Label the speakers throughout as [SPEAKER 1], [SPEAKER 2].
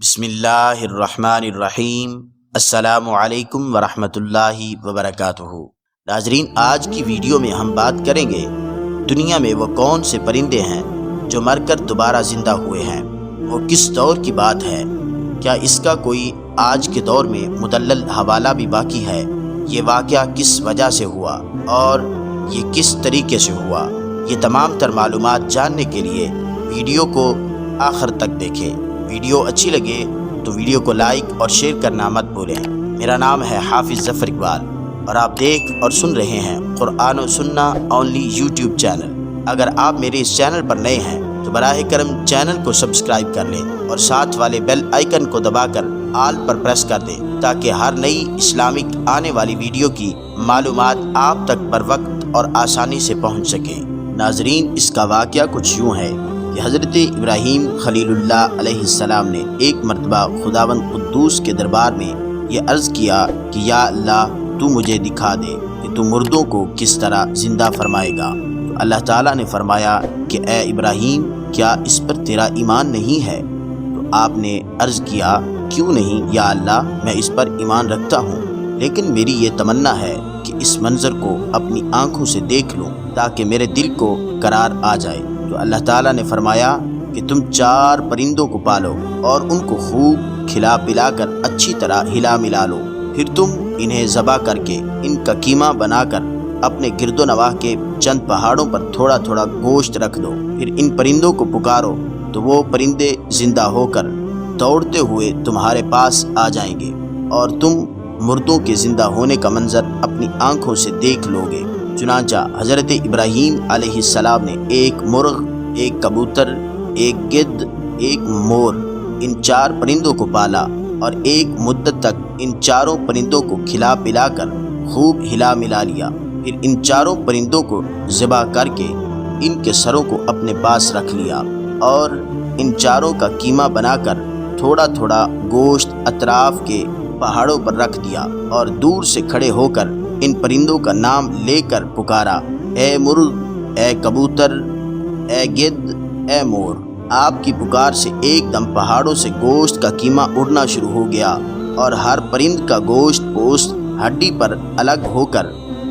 [SPEAKER 1] بسم اللہ الرحمن الرحیم۔ السلام علیکم ورحمۃ اللہ وبرکاتہ۔ ناظرین، آج کی ویڈیو میں ہم بات کریں گے دنیا میں وہ کون سے پرندے ہیں جو مر کر دوبارہ زندہ ہوئے ہیں، وہ کس دور کی بات ہے، کیا اس کا کوئی آج کے دور میں مدلل حوالہ بھی باقی ہے، یہ واقعہ کس وجہ سے ہوا اور یہ کس طریقے سے ہوا۔ یہ تمام تر معلومات جاننے کے لیے ویڈیو کو آخر تک دیکھیں۔ ویڈیو اچھی لگے تو ویڈیو کو لائک اور شیئر کرنا مت بھولیں۔ میرا نام ہے حافظ ظفر اقبال اور آپ دیکھ اور سن رہے ہیں قرآن و سنہ اونلی یوٹیوب چینل۔ اگر آپ میرے اس چینل پر نئے ہیں تو براہ کرم چینل کو سبسکرائب کر لیں اور ساتھ والے بیل آئیکن کو دبا کر آل پر پریس کر دیں تاکہ ہر نئی اسلامک آنے والی ویڈیو کی معلومات آپ تک بر وقت اور آسانی سے پہنچ سکیں۔ ناظرین، اس کا واقعہ کچھ یوں ہے کہ حضرت ابراہیم خلیل اللہ علیہ السلام نے ایک مرتبہ خداوند قدوس کے دربار میں یہ عرض کیا کہ یا اللہ، تو مجھے دکھا دے کہ تو مردوں کو کس طرح زندہ فرمائے گا۔ تو اللہ تعالیٰ نے فرمایا کہ اے ابراہیم، کیا اس پر تیرا ایمان نہیں ہے؟ تو آپ نے عرض کیا، کیوں نہیں یا اللہ، میں اس پر ایمان رکھتا ہوں، لیکن میری یہ تمنا ہے کہ اس منظر کو اپنی آنکھوں سے دیکھ لوں تاکہ میرے دل کو قرار آ جائے۔ تو اللہ تعالیٰ نے فرمایا کہ تم 4 پرندوں کو پالو اور ان کو خوب کھلا پلا کر اچھی طرح ہلا ملا لو، پھر تم انہیں ذبح کر کے ان کا قیمہ بنا کر اپنے گرد و نواح کے چند پہاڑوں پر تھوڑا تھوڑا گوشت رکھ دو، پھر ان پرندوں کو پکارو تو وہ پرندے زندہ ہو کر دوڑتے ہوئے تمہارے پاس آ جائیں گے اور تم مردوں کے زندہ ہونے کا منظر اپنی آنکھوں سے دیکھ لو گے۔ چنانچہ حضرت ابراہیم علیہ السلام نے ایک مرغ، ایک کبوتر، ایک گدھ، ایک مور، ان 4 پرندوں کو پالا اور ایک مدت تک ان 4 پرندوں کو کھلا پلا کر خوب ہلا ملا لیا، پھر ان 4 پرندوں کو ذبح کر کے ان کے سروں کو اپنے پاس رکھ لیا اور ان 4 کا قیمہ بنا کر تھوڑا تھوڑا گوشت اطراف کے پہاڑوں پر رکھ دیا اور دور سے کھڑے ہو کر ان پرندوں کا نام لے کر پکارا، اے مرغ، اے کبوتر، اے گدھ، اے مور۔ آپ کی پکار سے ایک دم پہاڑوں سے گوشت کا قیمہ اڑنا شروع ہو گیا اور ہر پرند کا گوشت پوست ہڈی پر الگ ہو کر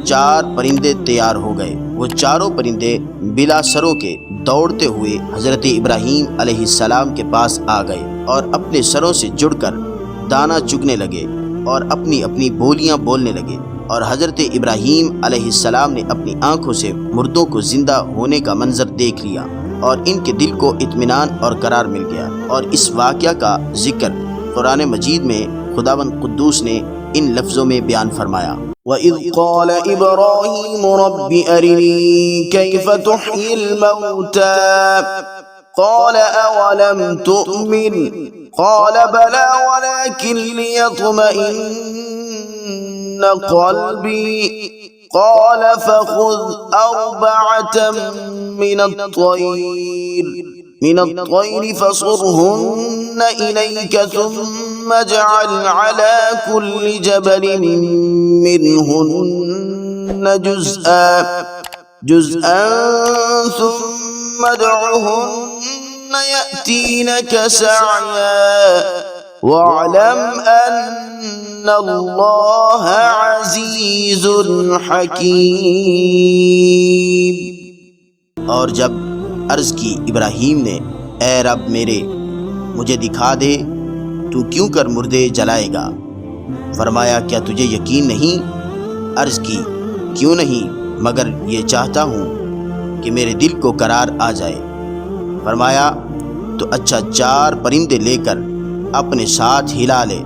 [SPEAKER 1] 4 پرندے تیار ہو گئے۔ وہ 4 پرندے بلا سروں کے دوڑتے ہوئے حضرت ابراہیم علیہ السلام کے پاس آ گئے اور اپنے سروں سے جڑ کر دانہ چگنے لگے اور اپنی اپنی بولیاں بولنے لگے، اور حضرت ابراہیم علیہ السلام نے اپنی آنکھوں سے مردوں کو زندہ ہونے کا منظر دیکھ لیا اور ان کے دل کو اطمینان اور قرار مل گیا۔ اور اس واقعہ کا ذکر قرآن مجید میں خداوند قدوس نے ان لفظوں میں بیان فرمایا،
[SPEAKER 2] وَإِذْ قَالَ إِبْرَاهِيمُ رَبِّ أَرِنِي كَيْفَ تُحْيِي الْمَوْتَى قَالَ أَوَلَمْ تُؤْمِنْ قَالَ بَلَى وَلَكِنْ لِيَطْمَئِنَّ قَلْبِي قَالَ فَخُذْ أَرْبَعَةً من الطير فصرهن إليك ثم اجعل على كل جبل منهن جزءا ثم ادعهن يأتينك سعيا واعلم أن الله عزيز حكيم۔
[SPEAKER 1] اور جب عرض کی ابراہیم نے، اے رب میرے، مجھے دکھا دے تو کیوں کر مردے جلائے گا؟ فرمایا، کیا تجھے یقین نہیں؟ عرض کی، کیوں نہیں، مگر یہ چاہتا ہوں کہ میرے دل کو قرار آ جائے۔ فرمایا، تو اچھا 4 پرندے لے کر اپنے ساتھ ہلا لے،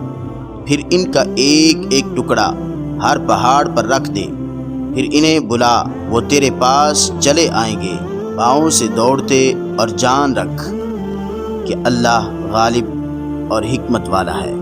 [SPEAKER 1] پھر ان کا ایک ایک ٹکڑا ہر پہاڑ پر رکھ دے، پھر انہیں بلا، وہ تیرے پاس چلے آئیں گے، پاؤں سے دوڑتے، اور جان رکھ کہ اللہ غالب اور حکمت والا ہے۔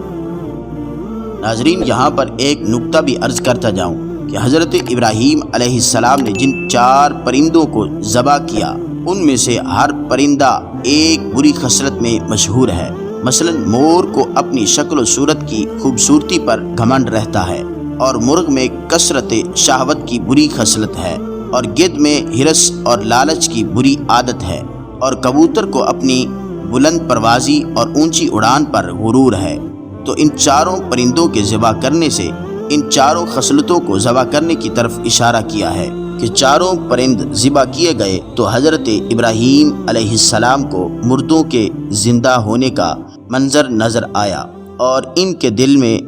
[SPEAKER 1] ناظرین، یہاں پر ایک نکتہ بھی عرض کرتا جاؤں کہ حضرت ابراہیم علیہ السلام نے جن 4 پرندوں کو ذبح کیا، ان میں سے ہر پرندہ ایک بری خصلت میں مشہور ہے۔ مثلا مور کو اپنی شکل و صورت کی خوبصورتی پر گھمنڈ رہتا ہے، اور مرغ میں کثرت شہوت کی بری خصلت ہے، اور گدھ میں ہرس اور لالچ کی بری عادت ہے، اور کبوتر کو اپنی بلند پروازی اور اونچی اڑان پر غرور ہے۔ تو ان چاروں پرندوں کے ذبح کرنے سے ان چاروں خصلتوں کو ذبح کرنے کی طرف اشارہ کیا ہے کہ چاروں پرند ذبح کیے گئے تو حضرت ابراہیم علیہ السلام کو مردوں کے زندہ ہونے کا منظر نظر آیا اور ان کے دل میں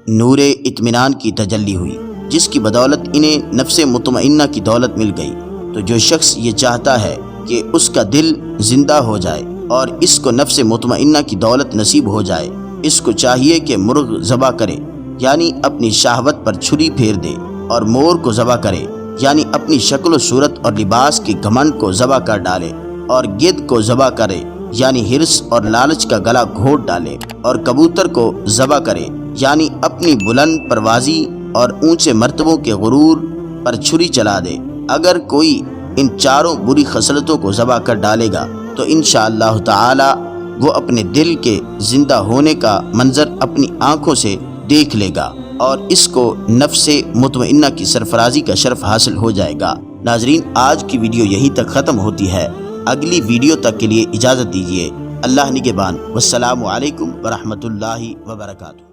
[SPEAKER 1] نور اطمینان کی تجلی ہوئی، جس کی بدولت انہیں نفس مطمئنہ کی دولت مل گئی۔ تو جو شخص یہ چاہتا ہے کہ اس کا دل زندہ ہو جائے اور اس کو نفس مطمئنہ کی دولت نصیب ہو جائے، اس کو چاہیے کہ مرغ ذبح کرے یعنی اپنی شہوت پر چھری پھیر دے، اور مور کو ذبح کرے یعنی اپنی شکل و صورت اور لباس کے گھمنڈ کو ذبح کر ڈالے، اور گدھ کو ذبح کرے یعنی حرص اور لالچ کا گلا گھونٹ ڈالے، اور کبوتر کو ذبح کرے یعنی اپنی بلند پروازی اور اونچے مرتبوں کے غرور پر چھری چلا دے۔ اگر کوئی ان چاروں بری خصلتوں کو ذبح کر ڈالے گا تو انشاءاللہ تعالی وہ اپنے دل کے زندہ ہونے کا منظر اپنی آنکھوں سے دیکھ لے گا اور اس کو نفس مطمئنہ کی سرفرازی کا شرف حاصل ہو جائے گا۔ ناظرین، آج کی ویڈیو یہیں تک ختم ہوتی ہے۔ اگلی ویڈیو تک کے لیے اجازت دیجیے۔ اللہ نگہبان۔ والسلام علیکم ورحمۃ اللہ وبرکاتہ۔